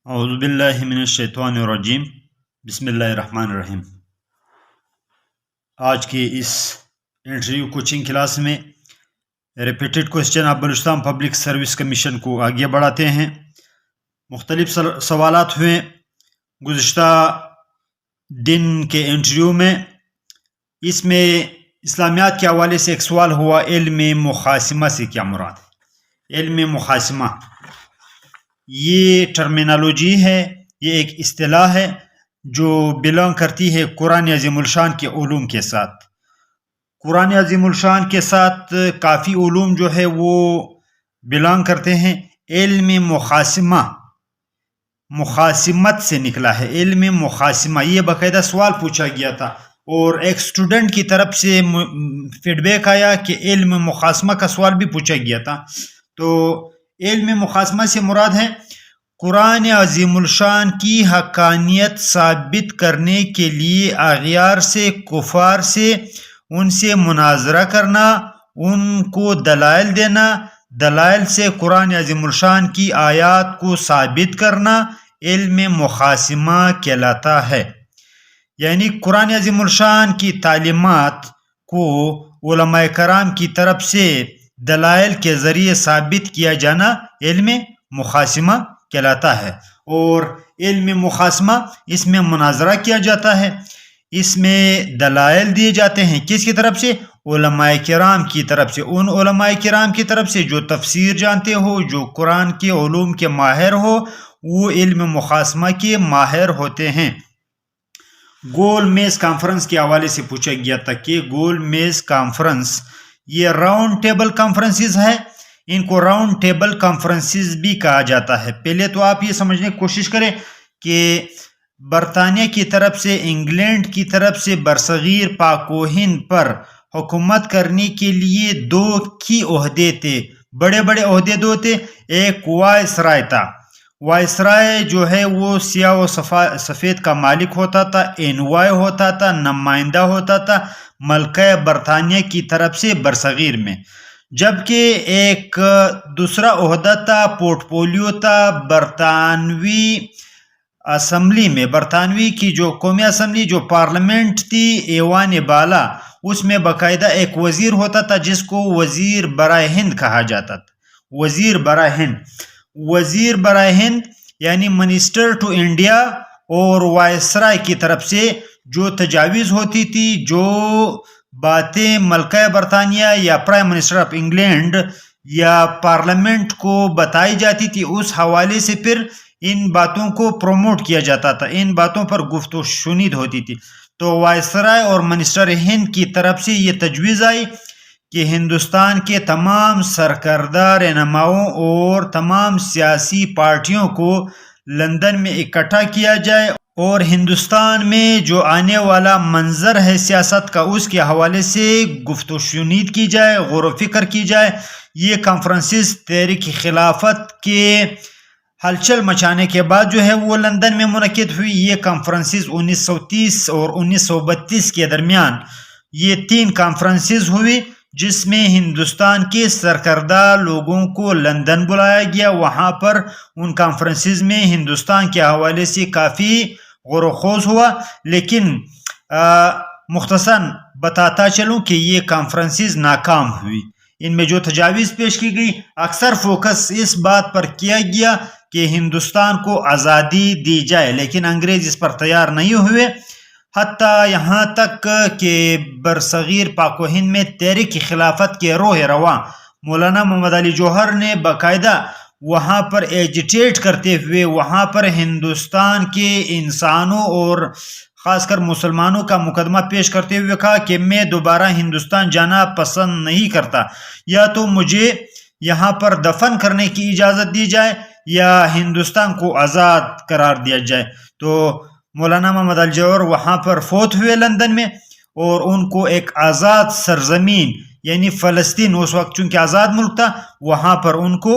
اعوذ باللہ من الشیطان الرجیم بسم اللہ الرحمن الرحیم۔ آج کی اس انٹرویو کوچنگ کلاس میں repeated question of Balochistan public service commission کو آگے بڑھاتے ہیں۔ مختلف سوالات ہوئے گزشتہ دن کے انٹرویو میں۔ اس میں اسلامیات کے حوالے سے ایک سوال ہوا، علم مخاصمہ سے کیا مراد ہے؟ علم مخاصمہ یہ ٹرمینالوجی ہے، یہ ایک اصطلاح ہے جو بلانگ کرتی ہے قرآن عظیم الشان کے علوم کے ساتھ۔ قرآن عظیم الشان کے ساتھ کافی علوم جو ہے وہ بلانگ کرتے ہیں۔ علم مخاصمہ مخاصمت سے نکلا ہے۔ علم مخاصمہ یہ باقاعدہ سوال پوچھا گیا تھا اور ایک سٹوڈنٹ کی طرف سے فیڈ بیک آیا کہ علم مخاصمہ کا سوال بھی پوچھا گیا تھا۔ تو علم مخاصمہ سے مراد ہے قرآن عظیم الشان کی حقانیت ثابت کرنے کے لیے اغیار سے، کفار سے، ان سے مناظرہ کرنا، ان کو دلائل دینا، دلائل سے قرآن عظیم الشان کی آیات کو ثابت کرنا علم مخاصمہ کہلاتا ہے۔ یعنی قرآن عظیم الشان کی تعلیمات کو علماء کرام کی طرف سے دلائل کے ذریعے ثابت کیا جانا علم مخاصمہ کہلاتا ہے۔ اور علم مخاصمہ اس میں مناظرہ کیا جاتا ہے، اس میں دلائل دیے جاتے ہیں۔ کس کی طرف سے؟ علماء کرام کی طرف سے، ان علماء کرام کی طرف سے جو تفسیر جانتے ہو، جو قرآن کے علوم کے ماہر ہو، وہ علم مخاصمہ کے ماہر ہوتے ہیں۔ گول میز کانفرنس کے حوالے سے پوچھا گیا تھا کہ گول میز کانفرنس یہ راؤنڈ ٹیبل کانفرنسز ہے، ان کو راؤنڈ ٹیبل کانفرنسز بھی کہا جاتا ہے۔ پہلے تو آپ یہ سمجھنے کی کوشش کریں کہ برطانیہ کی طرف سے، انگلینڈ کی طرف سے برصغیر پاک و ہند پر حکومت کرنے کے لیے دو کی عہدے تھے، بڑے بڑے عہدے دو تھے۔ ایک وائسرائے تھا، وائسرائے جو ہے وہ سیاہ و سفید کا مالک ہوتا تھا، انوائے ہوتا تھا، نمائندہ ہوتا تھا ملکہ برطانیہ کی طرف سے برصغیر میں۔ جبکہ ایک دوسرا عہدہ تھا، پورٹ فولیو تھا برطانوی اسمبلی میں، برطانوی کی جو قومی اسمبلی، جو پارلیمنٹ تھی، ایوان بالا، اس میں باقاعدہ ایک وزیر ہوتا تھا جس کو وزیر برائے ہند کہا جاتا تھا۔ وزیر برائے ہند، وزیر برائے ہند یعنی منسٹر ٹو انڈیا، اور وائسرائے کی طرف سے جو تجاویز ہوتی تھی، جو باتیں ملکہ برطانیہ یا پرائم منسٹر آف انگلینڈ یا پارلیمنٹ کو بتائی جاتی تھی، اس حوالے سے پھر ان باتوں کو پروموٹ کیا جاتا تھا، ان باتوں پر گفت و شنید ہوتی تھی۔ تو وائسرائے اور منسٹر ہند کی طرف سے یہ تجویز آئی کہ ہندوستان کے تمام سرکردہ رہنماؤں اور تمام سیاسی پارٹیوں کو لندن میں اکٹھا کیا جائے اور ہندوستان میں جو آنے والا منظر ہے سیاست کا، اس کے حوالے سے گفت و شنید کی جائے، غور و فکر کی جائے۔ یہ کانفرنسز تحریک خلافت کے ہلچل مچانے کے بعد جو ہے وہ لندن میں منعقد ہوئی۔ یہ کانفرنسز 1930 اور 1932 کے درمیان یہ 3 کانفرنسز ہوئی، جس میں ہندوستان کے سرکردہ لوگوں کو لندن بلایا گیا۔ وہاں پر ان کانفرنسز میں ہندوستان کے حوالے سے کافی غور و خوض ہوا، لیکن مختصراً بتاتا چلوں کہ یہ کانفرنسز ناکام ہوئی۔ ان میں جو تجاویز پیش کی گئی، اکثر فوکس اس بات پر کیا گیا کہ ہندوستان کو آزادی دی جائے، لیکن انگریز اس پر تیار نہیں ہوئے۔ حتیٰ یہاں تک کہ برصغیر پاک و ہند میں تحریک خلافت کے روح رواں مولانا محمد علی جوہر نے باقاعدہ وہاں پر ایجیٹیٹ کرتے ہوئے، وہاں پر ہندوستان کے انسانوں اور خاص کر مسلمانوں کا مقدمہ پیش کرتے ہوئے کہا کہ میں دوبارہ ہندوستان جانا پسند نہیں کرتا، یا تو مجھے یہاں پر دفن کرنے کی اجازت دی جائے یا ہندوستان کو آزاد قرار دیا جائے۔ تو مولانا محمد علی جوہر وہاں پر فوت ہوئے لندن میں، اور ان کو ایک آزاد سرزمین یعنی فلسطین، اس وقت چونکہ آزاد ملک تھا، وہاں پر ان کو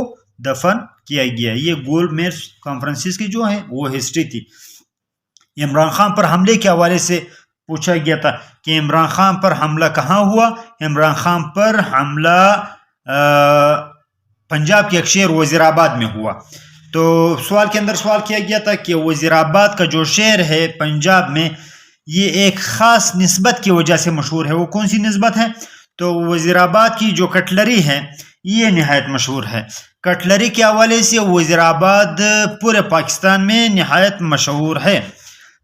دفن کیا گیا۔ یہ گول میز کانفرنسز کی جو ہے وہ ہسٹری تھی۔ عمران خان پر حملے کے حوالے سے پوچھا گیا تھا کہ عمران خان پر حملہ کہاں ہوا؟ عمران خان پر حملہ پنجاب کے ایک شہر وزیر آباد میں ہوا۔ تو سوال کے اندر سوال کیا گیا تھا کہ وزیر آباد کا جو شہر ہے پنجاب میں، یہ ایک خاص نسبت کی وجہ سے مشہور ہے. وہ کون سی نسبت ہے؟ تو وزیر آباد کی جو کٹلری ہے یہ نہایت مشہور ہے. کٹلری کے حوالے سے وزیر آباد پورے پاکستان میں نہایت مشہور ہے.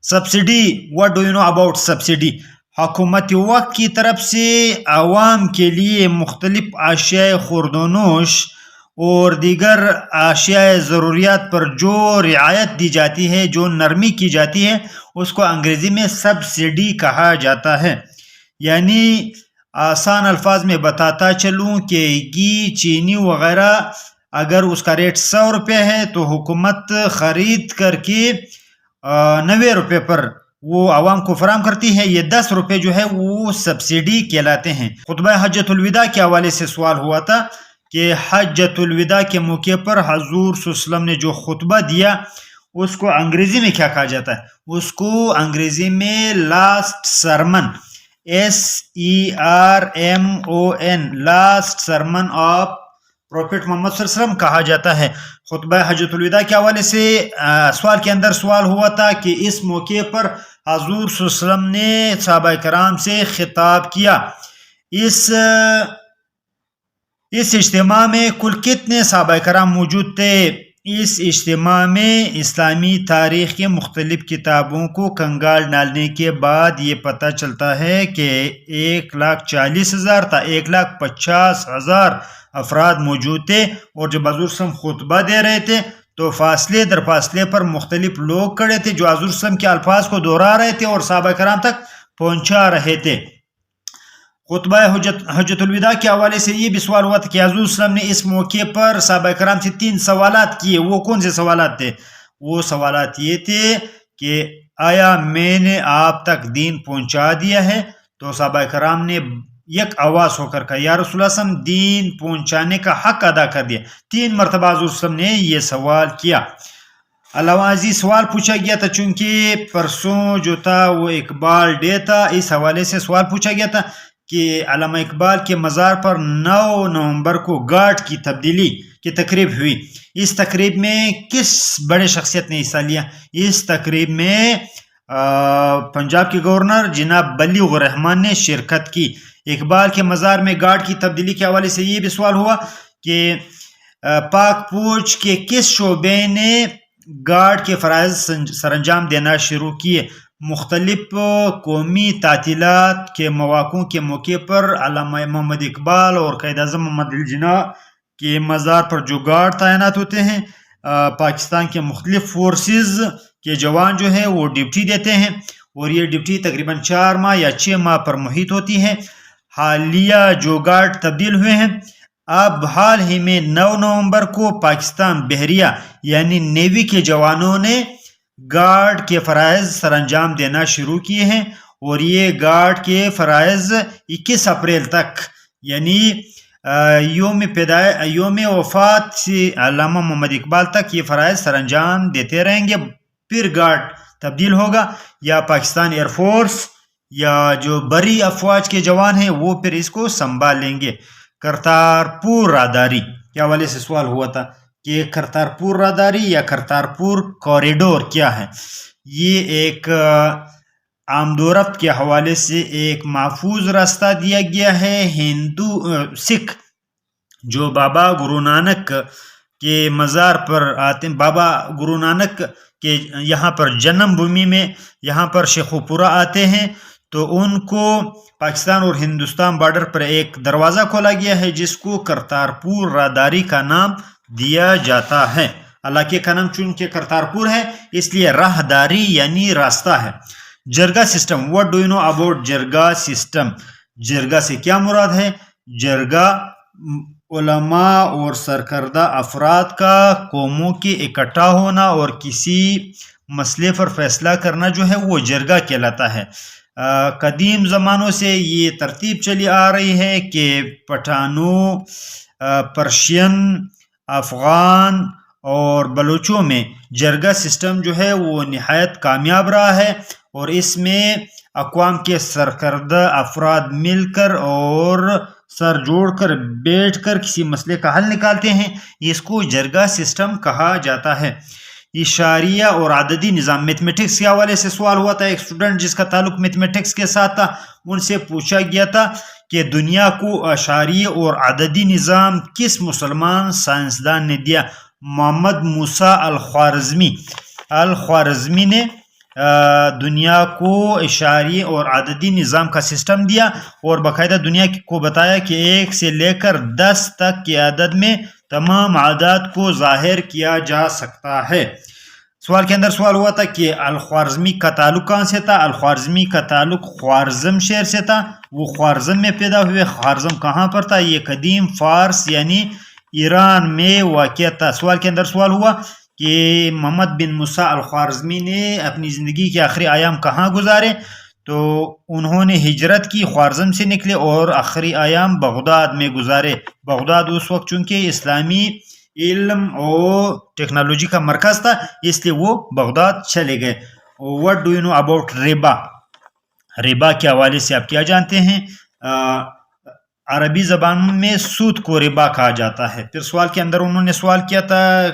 Subsidy, what do you know about subsidy? حکومت وقت کی طرف سے عوام کے لیے مختلف اشیاء خوردونوش اور دیگر اشیاء ضروریات پر جو رعایت دی جاتی ہے، جو نرمی کی جاتی ہے، اس کو انگریزی میں سبسڈی کہا جاتا ہے. یعنی آسان الفاظ میں بتاتا چلوں کہ گھی، چینی وغیرہ اگر اس کا ریٹ 100 روپے ہے تو حکومت خرید کر کے 90 روپے پر وہ عوام کو فراہم کرتی ہے. یہ 10 روپے جو ہے وہ سبسڈی کہلاتے ہیں. خطبہ حجۃ الوداع کے حوالے سے سوال ہوا تھا کہ حجۃ الوداع کے موقع پر حضور صلی اللہ علیہ وسلم نے جو خطبہ دیا اس کو انگریزی میں کیا کہا جاتا ہے؟ اس کو انگریزی میں last sermon, SERMON، last sermon of prophet Muhammad صلی اللہ علیہ وسلم کہا جاتا ہے. خطبہ حجۃ الوداع کے حوالے سے سوال کے اندر سوال ہوا تھا کہ اس موقع پر حضور صلی اللہ علیہ وسلم نے صحابہ کرام سے خطاب کیا. اس اجتماع میں کل کتنے صحابہ کرام موجود تھے؟ اس اجتماع میں اسلامی تاریخ کے مختلف کتابوں کو کنگال ڈالنے کے بعد یہ پتہ چلتا ہے کہ 1,40,000 تا 1,50,000 افراد موجود تھے. اور جب حضور صلی اللہ علیہ وسلم خطبہ دے رہے تھے تو فاصلے در فاصلے پر مختلف لوگ کھڑے تھے جو حضور صلی اللہ علیہ وسلم کے الفاظ کو دہرا رہے تھے اور صحابہ کرام تک پہنچا رہے تھے. خطبہ حجۃ الوداع کے حوالے سے یہ بھی سوال ہوا تھا کہ حضور صلی اللہ علیہ وسلم نے اس موقع پر صحابہ کرام سے 3 سوالات کیے. وہ کون سے سوالات تھے؟ وہ سوالات یہ تھے کہ آیا میں نے آپ تک دین پہنچا دیا ہے؟ تو صحابہ کرام نے یک آواز ہو کر کہا یا رسول اللہ صلی اللہ علیہ وسلم دین پہنچانے کا حق ادا کر دیا. 3 مرتبہ حضور صلی اللہ علیہ وسلم نے یہ سوال کیا. علامہ عزیز سوال پوچھا گیا تھا، چونکہ پرسوں جو تھا وہ اقبال ڈے تھا، اس حوالے سے سوال پوچھا گیا تھا کہ علامہ اقبال کے مزار پر 9 نومبر کو گارڈ کی تبدیلی کی تقریب ہوئی. اس تقریب میں کس بڑے شخصیت نے حصہ لیا؟ اس تقریب میں پنجاب کے گورنر جناب بلیغ الرحمان نے شرکت کی. اقبال کے مزار میں گارڈ کی تبدیلی کے حوالے سے یہ بھی سوال ہوا کہ پاک فوج کے کس شعبے نے گارڈ کے فرائض سر انجام دینا شروع کیے؟ مختلف قومی تعطیلات کے مواقع کے موقع پر علامہ محمد اقبال اور قائد اعظم محمد الجناح کے مزار پر جو گارڈ تعینات ہوتے ہیں، پاکستان کے مختلف فورسز کے جوان جو ہے وہ ڈیوٹی دیتے ہیں اور یہ ڈیوٹی تقریباً 4 ماہ یا 6 ماہ پر محیط ہوتی ہے. حالیہ جو گارڈ تبدیل ہوئے ہیں، اب حال ہی میں 9 نومبر کو پاکستان بحریہ یعنی نیوی کے جوانوں نے گارڈ کے فرائض سر انجام دینا شروع کیے ہیں اور یہ گارڈ کے فرائض 21 اپریل تک یعنی یوم وفات سے علامہ محمد اقبال تک یہ فرائض سر انجام دیتے رہیں گے. پھر گارڈ تبدیل ہوگا یا پاکستان ایئر فورس یا جو بری افواج کے جوان ہیں وہ پھر اس کو سنبھال لیں گے. کرتارپور راہداری کے حوالے سے سوال ہوا تھا کہ کرتارپور راہداری یا کرتارپور کوریڈور کیا ہے؟ یہ ایک آمد و رفت کے حوالے سے ایک محفوظ راستہ دیا گیا ہے. سکھ جو بابا گرو نانک کے مزار پر آتے ہیں، بابا گرو نانک کے یہاں پر جنم بھومی میں یہاں پر شیخو پورہ آتے ہیں تو ان کو پاکستان اور ہندوستان بارڈر پر ایک دروازہ کھولا گیا ہے جس کو کرتارپور راہداری کا نام دیا جاتا ہے. علاقے کا نام چونکہ کرتارپور ہے اس لیے راہداری یعنی راستہ ہے. Jirga system, what do you know about jirga system? Jirga سے کیا مراد ہے؟ جرگا علماء اور سرکردہ افراد کا قوموں کے اکٹھا ہونا اور کسی مسئلے پر فیصلہ کرنا جو ہے وہ جرگا کہلاتا ہے. قدیم زمانوں سے یہ ترتیب چلی آ رہی ہے کہ پٹھانوں، پرشین، افغان اور بلوچوں میں جرگا سسٹم جو ہے وہ نہایت کامیاب رہا ہے اور اس میں اقوام کے سرکردہ افراد مل کر اور سر جوڑ کر بیٹھ کر کسی مسئلے کا حل نکالتے ہیں، اس کو جرگہ سسٹم کہا جاتا ہے۔ اشاریہ اور عددی نظام، میتھمیٹکس کے حوالے سے سوال ہوا تھا، ایک اسٹوڈنٹ جس کا تعلق میتھمیٹکس کے ساتھ تھا، ان سے پوچھا گیا تھا کہ دنیا کو اشاریہ اور عددی نظام کس مسلمان سائنسدان نے دیا؟ محمد موسیٰ الخوارزمی نے دنیا کو اشاریہ اور عددی نظام کا سسٹم دیا اور باقاعدہ دنیا کو بتایا کہ 1 سے لے کر 10 تک کے عدد میں تمام اعداد کو ظاہر کیا جا سکتا ہے۔ سوال کے اندر سوال ہوا تھا کہ الخوارزمی کا تعلق کہاں سے تھا؟ الخوارزمی کا تعلق خوارزم شہر سے تھا، وہ خوارزم میں پیدا ہوئے۔ خوارزم کہاں پر تھا؟ یہ قدیم فارس یعنی ایران میں واقع تھا۔ سوال کے اندر سوال ہوا کہ محمد بن موسیٰ الخوارزمی نے اپنی زندگی کے آخری ایام کہاں گزارے؟ تو انہوں نے ہجرت کی، خوارزم سے نکلے اور آخری ایام بغداد میں گزارے۔ بغداد اس وقت چونکہ اسلامی علم اور ٹیکنالوجی کا مرکز تھا، اس لیے وہ بغداد چلے گئے۔ What do you know about ربا؟ ربا کے حوالے سے آپ کیا جانتے ہیں؟ عربی زبان میں سود کو ربا کہا جاتا ہے۔ پھر سوال کے اندر انہوں نے سوال کیا تھا،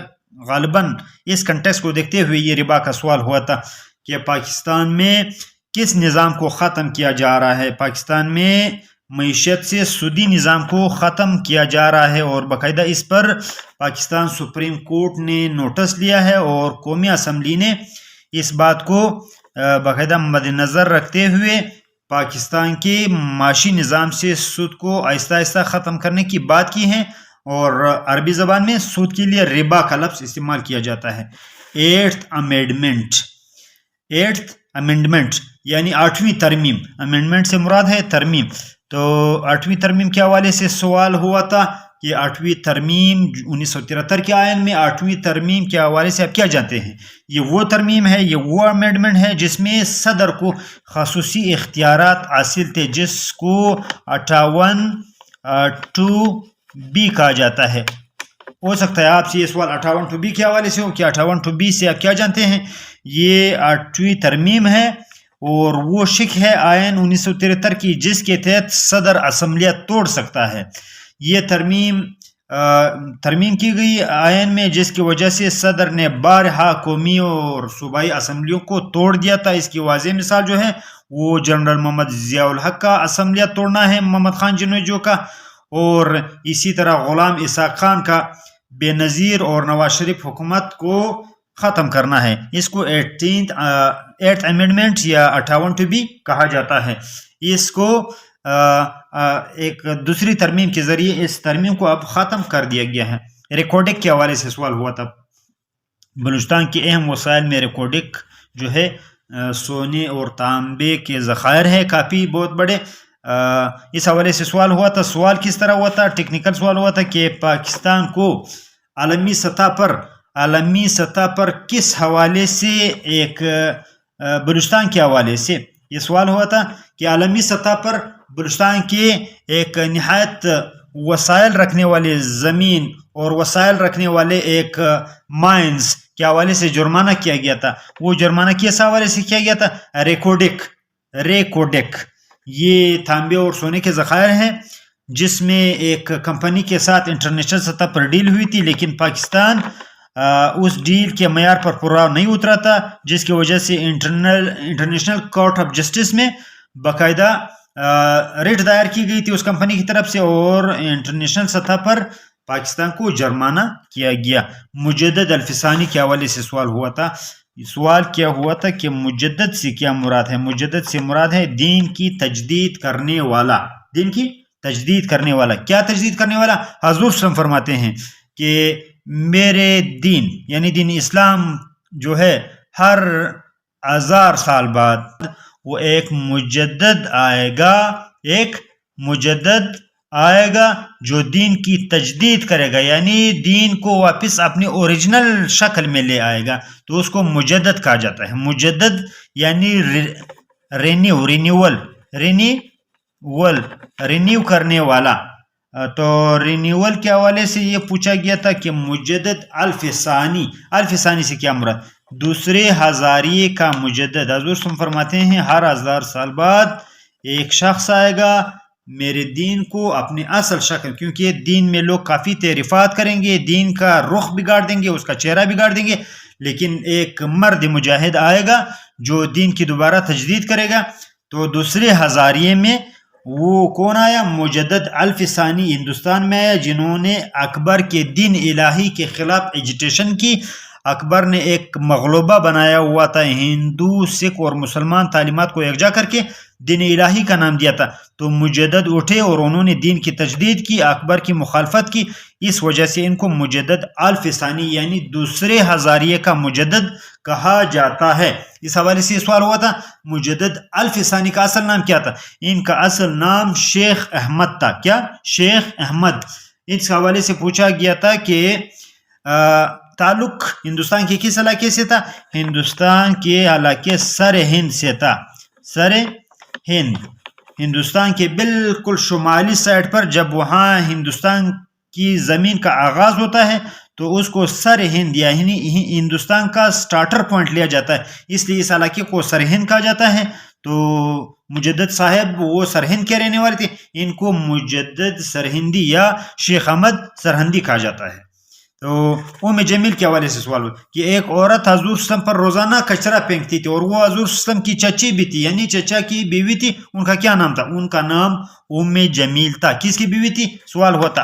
غالباً اس کنٹیکسٹ کو دیکھتے ہوئے یہ ربا کا سوال ہوا تھا کہ پاکستان میں کس نظام کو ختم کیا جا رہا ہے؟ پاکستان میں معیشت سے سودی نظام کو ختم کیا جا رہا ہے اور باقاعدہ اس پر پاکستان سپریم کورٹ نے نوٹس لیا ہے اور قومی اسمبلی نے اس بات کو باقاعدہ مد نظر رکھتے ہوئے پاکستان کے معاشی نظام سے سود کو آہستہ آہستہ ختم کرنے کی بات کی ہے اور عربی زبان میں سود کے لیے ربا کا لفظ استعمال کیا جاتا ہے۔ 8th امینڈمنٹ یعنی 8ویں ترمیم، امینڈمنٹ سے مراد ہے ترمیم۔ تو 8ویں ترمیم کے حوالے سے سوال ہوا تھا کہ 8ویں ترمیم 1973 کے آئین میں 8ویں ترمیم کے حوالے سے آپ کیا جانتے ہیں؟ یہ وہ ترمیم ہے، یہ وہ امینڈمنٹ ہے جس میں صدر کو خصوصی اختیارات حاصل تھے، جس کو 58(2)B کہا جاتا ہے۔ ہو سکتا ہے آپ سے یہ سوال 58(2)B کے حوالے سے ہو کہ 58(2)B سے آپ کیا جانتے ہیں؟ یہ 8ویں ترمیم ہے اور وہ شق ہے آئین 1973 کی جس کے تحت صدر اسمبلیاں توڑ سکتا ہے۔ یہ ترمیم کی گئی آئین میں جس کی وجہ سے صدر نے بارہا قومی اور صوبائی اسمبلیوں کو توڑ دیا تھا۔ اس کی واضح مثال جو ہے وہ جنرل محمد ضیاء الحق کا اسمبلیاں توڑنا ہے، محمد خان جنوجو کا، اور اسی طرح غلام اسحاق خان کا بے نظیر اور نواز شریف حکومت کو ختم کرنا ہے۔ اس کو 8th امینڈمنٹ یا 58(2)B کہا جاتا ہے۔ اس کو ایک دوسری ترمیم کے ذریعے اس ترمیم کو اب ختم کر دیا گیا ہے۔ ریکارڈک کے حوالے سے سوال ہوا تھا، بلوچستان کے اہم وسائل میں ریکارڈک جو ہے سونے اور تانبے کے ذخائر ہے کافی بہت بڑے۔ اس حوالے سے سوال ہوا تھا، سوال کس طرح ہوا تھا؟ ٹیکنیکل سوال ہوا تھا کہ پاکستان کو عالمی سطح پر کس حوالے سے ایک بلوچستان کے حوالے سے یہ سوال ہوا تھا کہ عالمی سطح پر بلوچستان کے ایک نہایت وسائل رکھنے والے زمین اور وسائل رکھنے والے ایک مائنز کے حوالے سے جرمانہ کیا گیا تھا۔ وہ جرمانہ کس حوالے سے کیا گیا تھا؟ ریکوڈک یہ تانبے اور سونے کے ذخائر ہیں جس میں ایک کمپنی کے ساتھ انٹرنیشنل سطح پر ڈیل ہوئی تھی، لیکن پاکستان اس ڈیل کے معیار پر پورا نہیں اترا تھا، جس کی وجہ سے انٹرنیشنل کورٹ آف جسٹس میں باقاعدہ ریٹ دائر کی گئی تھی اس کمپنی کی طرف سے اور انٹرنیشنل سطح پر پاکستان کو جرمانہ کیا گیا۔ مجدد الفسانی کے حوالے سے سوال ہوا تھا، سوال کیا ہوا تھا کہ مجدد سے کیا مراد ہے؟ مجدد سے مراد ہے دین کی تجدید کرنے والا۔ دین کی تجدید کرنے والا، کیا تجدید کرنے والا؟ حضور صلی اللہ علیہ وسلم فرماتے ہیں کہ میرے دین یعنی دین اسلام جو ہے ہر 1000 سال بعد وہ ایک مجدد آئے گا جو دین کی تجدید کرے گا، یعنی دین کو واپس اپنی اوریجنل شکل میں لے آئے گا، تو اس کو مجدد کہا جاتا ہے۔ مجدد یعنی رینیو کرنے والا۔ تو رینیول کے حوالے سے یہ پوچھا گیا تھا کہ مجدد الفسانی سے کیا مراد؟ دوسرے ہزاریے کا مجدد۔ حضور صلی اللہ علیہ وسلم فرماتے ہیں ہر 1000 سال بعد ایک شخص آئے گا میرے دین کو اپنے اصل شکل، کیونکہ دین میں لوگ کافی تعریفات کریں گے، دین کا رخ بگاڑ دیں گے، اس کا چہرہ بگاڑ دیں گے، لیکن ایک مرد مجاہد آئے گا جو دین کی دوبارہ تجدید کرے گا. تو دوسرے ہزاریے میں وہ کون آیا؟ مجدد الف ثانی ہندوستان میں آیا، جنہوں نے اکبر کے دین الہی کے خلاف ایجیٹیشن کی. اکبر نے ایک مغلوبہ بنایا ہوا تھا، ہندو سکھ اور مسلمان تعلیمات کو یکجا کر کے دین الہی کا نام دیا تھا. تو مجدد اٹھے اور انہوں نے دین کی تجدید کی، اکبر کی مخالفت کی. اس وجہ سے ان کو مجدد الف ثانی یعنی دوسرے ہزاریے کا مجدد کہا جاتا ہے. اس حوالے سے سوال ہوا تھا مجدد الف ثانی کا اصل نام کیا تھا؟ ان کا اصل نام شیخ احمد تھا. کیا؟ شیخ احمد. اس حوالے سے پوچھا گیا تھا کہ تعلق ہندوستان کے کس علاقے سے تھا؟ ہندوستان کے علاقے سر ہند سے تھا. سر ہند، ہندوستان کے بالکل شمالی سائڈ پر. جب وہاں ہندوستان کی زمین کا آغاز ہوتا ہے تو اس کو سر ہند یعنی ہندوستان کا سٹارٹر پوائنٹ لیا جاتا ہے، اس لیے اس علاقے کو سر ہند کہا جاتا ہے. تو مجدد صاحب وہ سرہند کے رہنے والے تھے، ان کو مجدد سرہندی یا شیخ احمد سرہندی کہا جاتا ہے. تو جمیل کے حوالے سے سوال ہو کہ ایک عورت حضور وسلم پر روزانہ کچرا پھینکتی تھی اور وہ حضور وسلم کی چچی بھی تھی، یعنی چچا کی بیوی تھی. ان کا کیا نام تھا؟ ان کا نام جمیل تھا. کس کی بیوی تھی؟ سوال ہوتا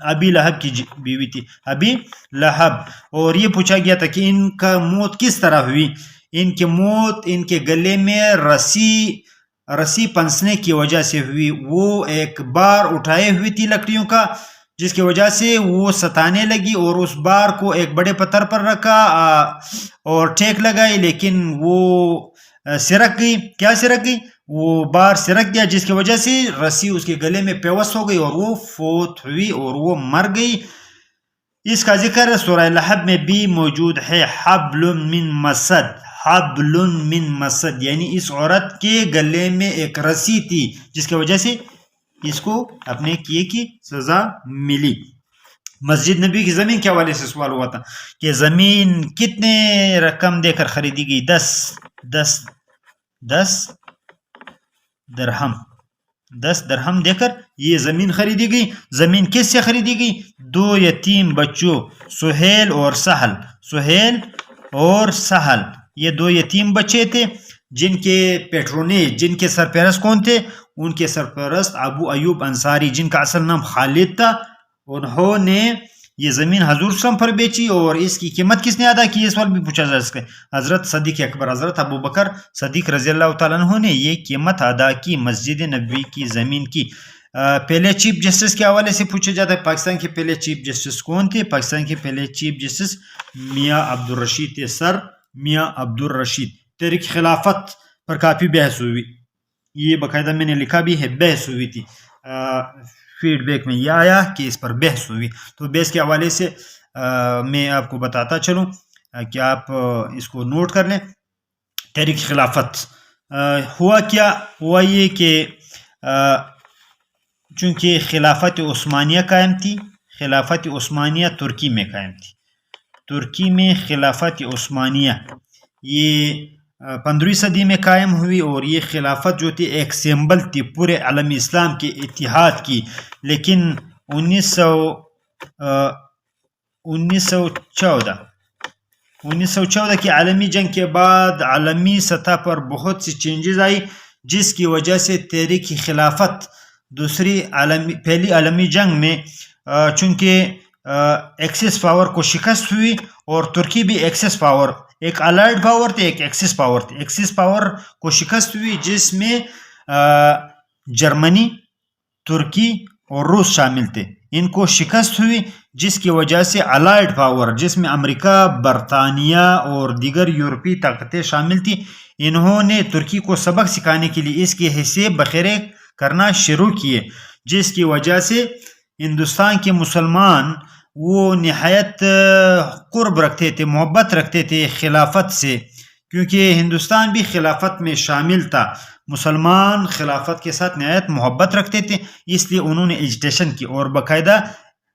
ابی لہب کی بیوی تھی، ابی لہب. اور یہ پوچھا گیا تھا کہ ان کا موت کس طرح ہوئی؟ ان کی موت ان کے گلے میں رسی پنسنے کی وجہ سے ہوئی. وہ ایک بار اٹھائے ہوئی تھی لکڑیوں کا، جس کی وجہ سے وہ ستانے لگی اور اس بار کو ایک بڑے پتھر پر رکھا اور ٹھیک لگائی، لیکن وہ سرک گئی. کیا سرک گئی؟ وہ بار سرک گیا، جس کی وجہ سے رسی اس کے گلے میں پیوست ہو گئی اور وہ فوت ہوئی اور وہ مر گئی. اس کا ذکر سورہ لہب میں بھی موجود ہے. حبل من مسد، حبل من مسد یعنی اس عورت کے گلے میں ایک رسی تھی جس کی وجہ سے اس کو اپنے کیے کی سزا ملی. مسجد نبی کی زمین کے حوالے سے سوال ہوا تھا کہ زمین کتنے رقم دے کر خریدی گئی؟ 10 درہم. 10 درہم دے کر یہ زمین خریدی گئی. زمین کس سے خریدی گئی؟ 2 یتیم بچوں، سہیل اور سہل. سہیل اور سہل یہ 2 یتیم بچے تھے جن کے پیٹرونیج، جن کے سرپرست کون تھے؟ ان کے سرپرست ابو ایوب انصاری، جن کا اصل نام خالد تھا. انہوں نے یہ زمین حضور صلی اللہ علیہ وسلم پر بیچی اور اس کی قیمت کس نے ادا کی؟ یہ سوال بھی پوچھا جا سکتا ہے. حضرت صدیق اکبر، حضرت ابو بکر صدیق رضی اللہ تعالیٰ عنہ نے یہ قیمت ادا کی مسجد نبوی کی زمین کی. پہلے چیف جسٹس کے حوالے سے پوچھا جاتا ہے پاکستان کے پہلے چیف جسٹس کون تھے؟ پاکستان کے پہلے چیف جسٹس میاں عبدالرشید تھے، سر میاں عبدالرشید. تحریک خلافت پر کافی بحث ہوئی، یہ باقاعدہ میں نے لکھا بھی ہے، بحث ہوئی تھی. فیڈ بیک میں یہ آیا کہ اس پر بحث ہوئی. تو بحث کے حوالے سے میں آپ کو بتاتا چلوں کہ آپ اس کو نوٹ کر لیں. تحریک خلافت ہوا کیا؟ ہوا یہ کہ چونکہ خلافت عثمانیہ قائم تھی، خلافت عثمانیہ ترکی میں قائم تھی. ترکی میں خلافت عثمانیہ یہ 15ویں صدی میں قائم ہوئی اور یہ خلافت جو تھی ایک سمبل تھی پورے عالم اسلام کے اتحاد کی. لیکن 1914 کی عالمی جنگ کے بعد عالمی سطح پر بہت سی چینجز آئی، جس کی وجہ سے تحریک خلافت پہلی عالمی جنگ میں چونکہ ایکسس پاور کو شکست ہوئی اور ترکی بھی ایکسس پاور، ایک الائڈ پاور تھے ایک ایکسس پاور تھے، ایکسس پاور کو شکست ہوئی جس میں جرمنی، ترکی اور روس شامل تھے. ان کو شکست ہوئی جس کی وجہ سے الائڈ پاور جس میں امریکہ، برطانیہ اور دیگر یورپی طاقتیں شامل تھیں، انہوں نے ترکی کو سبق سکھانے کے لیے اس کے حصے بخیرے کرنا شروع کیے، جس کی وجہ سے ہندوستان کے مسلمان وہ نہایت قرب رکھتے تھے، محبت رکھتے تھے خلافت سے، کیونکہ ہندوستان بھی خلافت میں شامل تھا. مسلمان خلافت کے ساتھ نہایت محبت رکھتے تھے، اس لیے انہوں نے ایجیٹیشن کی اور باقاعدہ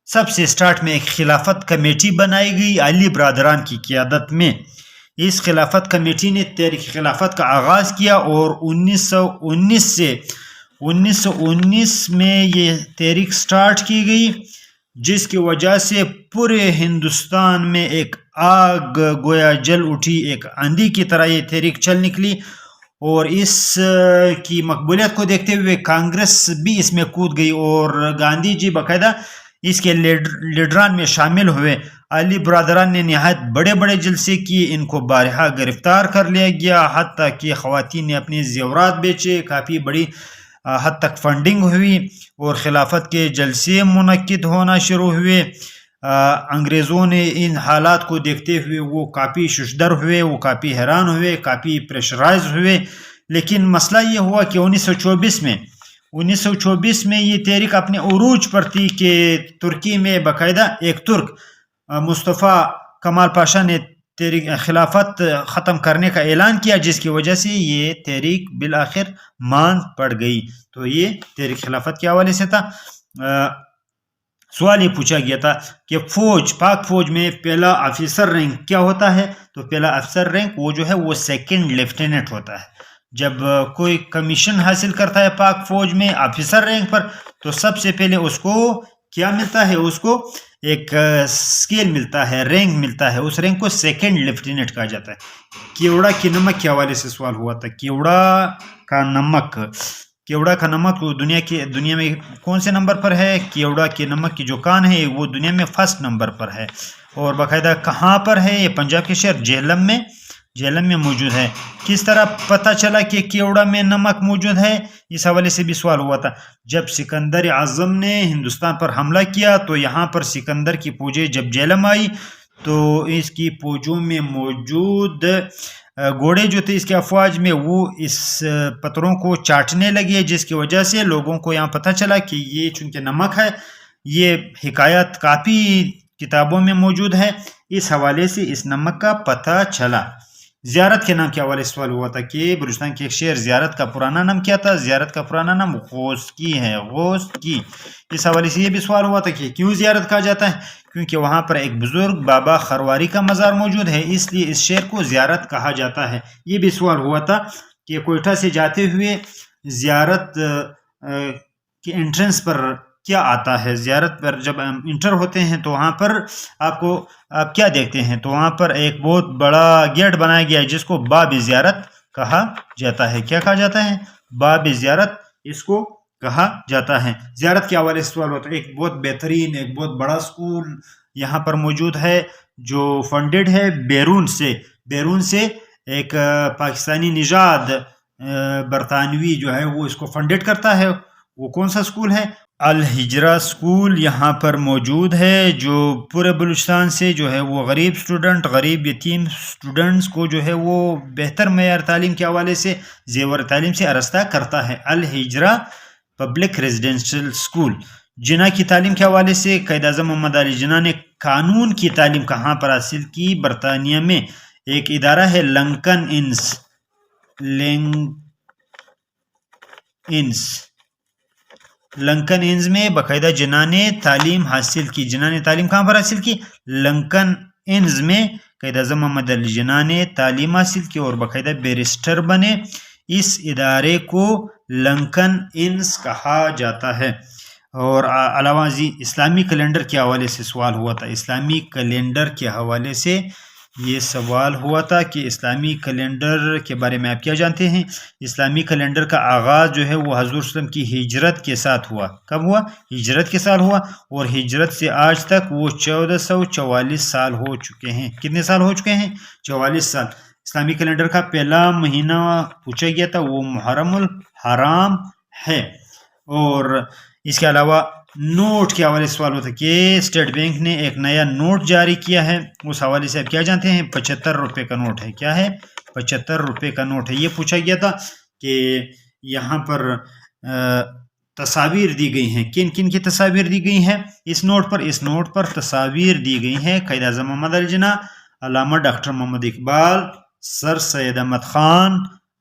سب سے سٹارٹ میں ایک خلافت کمیٹی بنائی گئی علی برادران کی قیادت میں. اس خلافت کمیٹی نے تحریک خلافت کا آغاز کیا اور 1919 سے 1919 میں یہ تحریک سٹارٹ کی گئی، جس کی وجہ سے پورے ہندوستان میں ایک آگ گویا جل اٹھی، ایک آندھی کی طرح یہ تحریک چل نکلی، اور اس کی مقبولیت کو دیکھتے ہوئے کانگریس بھی اس میں کود گئی، اور گاندھی جی باقاعدہ اس کے لیڈران میں شامل ہوئے۔ علی برادران نے نہایت بڑے بڑے جلسے کیے، ان کو بارہا گرفتار کر لیا گیا، حتیٰ کہ خواتین نے اپنے زیورات بیچے، کافی بڑی حد تک فنڈنگ ہوئی، اور خلافت کے جلسے منعقد ہونا شروع ہوئے۔ انگریزوں نے ان حالات کو دیکھتے ہوئے وہ کافی ششدر ہوئے، وہ کافی حیران ہوئے، کافی پریشرائز ہوئے۔ لیکن مسئلہ یہ ہوا کہ 1924 میں یہ تحریک اپنے عروج پر تھی کہ ترکی میں باقاعدہ ایک ترک مصطفیٰ کمال پاشا نے خلافت ختم کرنے کا اعلان کیا، جس کی وجہ سے یہ تحریک بالآخر ماند پڑ گئی۔ تو یہ تحریک خلافت کے حوالے سے تھا۔ سوال یہ پوچھا گیا تھا کہ پاک فوج میں پہلا آفیسر رینک کیا ہوتا ہے؟ تو پہلا آفیسر رینک وہ جو ہے وہ سیکنڈ لیفٹیننٹ ہوتا ہے۔ جب کوئی کمیشن حاصل کرتا ہے پاک فوج میں آفیسر رینک پر، تو سب سے پہلے اس کو کیا ملتا ہے؟ اس کو ایک سکیل ملتا ہے، رینک ملتا ہے، اس رینک کو سیکنڈ لیفٹیننٹ کہا جاتا ہے۔ کیوڑا کی نمک کے حوالے سے سوال ہوا تھا۔ کیوڑا کا نمک دنیا میں کون سے نمبر پر ہے؟ کیوڑا کے نمک کی جو کان ہے وہ دنیا میں فرسٹ نمبر پر ہے، اور باقاعدہ کہاں پر ہے؟ یہ پنجاب کے شہر جہلم میں موجود ہے۔ کس طرح پتہ چلا کہ کیوڑا میں نمک موجود ہے؟ اس حوالے سے بھی سوال ہوا تھا۔ جب سکندر اعظم نے ہندوستان پر حملہ کیا تو یہاں پر سکندر کی فوجیں جب جہلم آئی تو اس کی فوجوں میں موجود گھوڑے جو تھے اس کے افواج میں، وہ اس پتھروں کو چاٹنے لگے، جس کی وجہ سے لوگوں کو یہاں پتہ چلا کہ یہ چونکہ نمک ہے۔ یہ حکایت کافی کتابوں میں موجود ہے، اس حوالے سے اس نمک کا پتہ چلا۔ زیارت کے نام کے حوالے سے سوال ہوا تھا کہ بلوچستان کے ایک شہر زیارت کا پرانا نام کیا تھا؟ زیارت کا پرانا نام غوثکی ہے، غوثکی۔ اس حوالے سے یہ بھی سوال ہوا تھا کہ کیوں زیارت کہا جاتا ہے؟ کیونکہ وہاں پر ایک بزرگ بابا خرواری کا مزار موجود ہے، اس لیے اس شہر کو زیارت کہا جاتا ہے۔ یہ بھی سوال ہوا تھا کہ کوئٹہ سے جاتے ہوئے زیارت کے انٹرنس پر کیا آتا ہے؟ زیارت پر جب ہم انٹر ہوتے ہیں تو وہاں پر آپ کیا دیکھتے ہیں؟ تو وہاں پر ایک بہت بڑا گیٹ بنایا گیا ہے جس کو باب زیارت کہا جاتا ہے۔ کیا کہا جاتا ہے؟ باب زیارت اس کو کہا جاتا ہے۔ زیارت کے حوالے سے سوال ہوتا ہے۔ ایک بہت بہترین، ایک بہت بڑا سکول یہاں پر موجود ہے جو فنڈڈ ہے بیرون سے ایک پاکستانی نژاد برطانوی جو ہے وہ اس کو فنڈڈ کرتا ہے۔ وہ کون سا سکول ہے؟ الہجرہ سکول یہاں پر موجود ہے، جو پورے بلوچستان سے جو ہے وہ غریب یتیم سٹوڈنٹس کو جو ہے وہ بہتر معیار تعلیم کے حوالے سے زیور تعلیم سے آراستہ کرتا ہے۔ الہجرہ پبلک ریزیڈنشل سکول۔ جناح کی تعلیم کے حوالے سے قائد اعظم محمد علی جناح نے قانون کی تعلیم کہاں پر حاصل کی؟ برطانیہ میں ایک ادارہ ہے لنکن انز میں باقاعدہ جناح نے تعلیم حاصل کی۔ جناح نے تعلیم کہاں پر حاصل کی؟ لنکن انز میں قائد اعظم محمد علی جناح نے تعلیم حاصل کی اور باقاعدہ بیرسٹر بنے۔ اس ادارے کو لنکن انز کہا جاتا ہے۔ اور علاوہ اسلامی کیلنڈر کے حوالے سے سوال ہوا تھا۔ اسلامی کیلنڈر کے حوالے سے یہ سوال ہوا تھا کہ اسلامی کیلنڈر کے بارے میں آپ کیا جانتے ہیں؟ اسلامی کیلنڈر کا آغاز جو ہے وہ حضور صلی اللہ علیہ وسلم کی ہجرت کے ساتھ ہوا۔ کب ہوا؟ ہجرت کے سال ہوا، اور ہجرت سے آج تک وہ 1444 سال ہو چکے ہیں۔ کتنے سال ہو چکے ہیں؟ 44 سال۔ اسلامی کیلنڈر کا پہلا مہینہ پوچھا گیا تھا، وہ محرم الحرام ہے۔ اور اس کے علاوہ نوٹ کے حوالے سے سوال ہوتا ہے کہ اسٹیٹ بینک نے ایک نیا نوٹ جاری کیا ہے، اس حوالے سے آپ کیا جانتے ہیں؟ 75 روپے کا نوٹ ہے۔ کیا ہے؟ 75 روپے کا نوٹ ہے۔ یہ پوچھا گیا تھا کہ یہاں پر تصاویر دی گئی ہیں، کن کن کی تصاویر دی گئی ہیں اس نوٹ پر تصاویر دی گئی ہیں قائد اعظم محمد علی جناح، علامہ ڈاکٹر محمد اقبال، سر سید احمد خان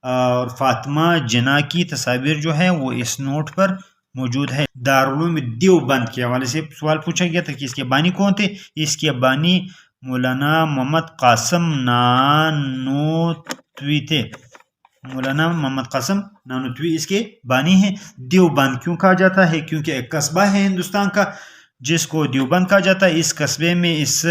اور فاطمہ جناح کی تصاویر جو ہے وہ اس نوٹ پر موجود ہے۔ دارالعلوم دیوبند کے حوالے سے سوال پوچھا گیا تھا کہ اس کے بانی کون تھے؟ اس کے بانی مولانا محمد قاسم نانوتوی تھے۔ مولانا محمد قاسم نانوتوی اس کے بانی ہیں. دیوبند کیوں کہا جاتا ہے؟ کیونکہ ایک قصبہ ہے ہندوستان کا جس کو دیوبند کہا جاتا ہے. اس قصبے میں اس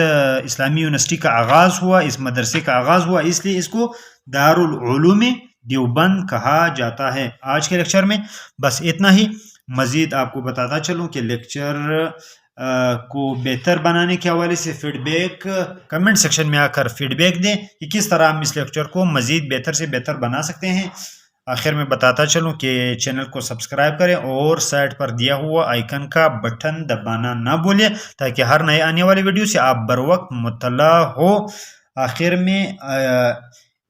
اسلامی یونیورسٹی کا آغاز ہوا، اس مدرسے کا آغاز ہوا، اس لیے اس کو دارالعلوم دیوبند کہا جاتا ہے. آج کے لیکچر میں بس اتنا ہی. مزید آپ کو بتاتا چلوں کہ لیکچر کو بہتر بنانے کے حوالے سے فیڈ بیک کمنٹ سیکشن میں آ کر فیڈ بیک دیں کہ کس طرح ہم اس لیکچر کو مزید بہتر سے بہتر بنا سکتے ہیں. آخر میں بتاتا چلوں کہ چینل کو سبسکرائب کریں اور سائٹ پر دیا ہوا آئیکن کا بٹن دبانا نہ بھولیں تاکہ ہر نئے آنے والی ویڈیو سے آپ بروقت مطلع ہو. آخر میں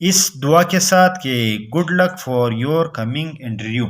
اس دعا کے ساتھ کہ good luck for your coming interview.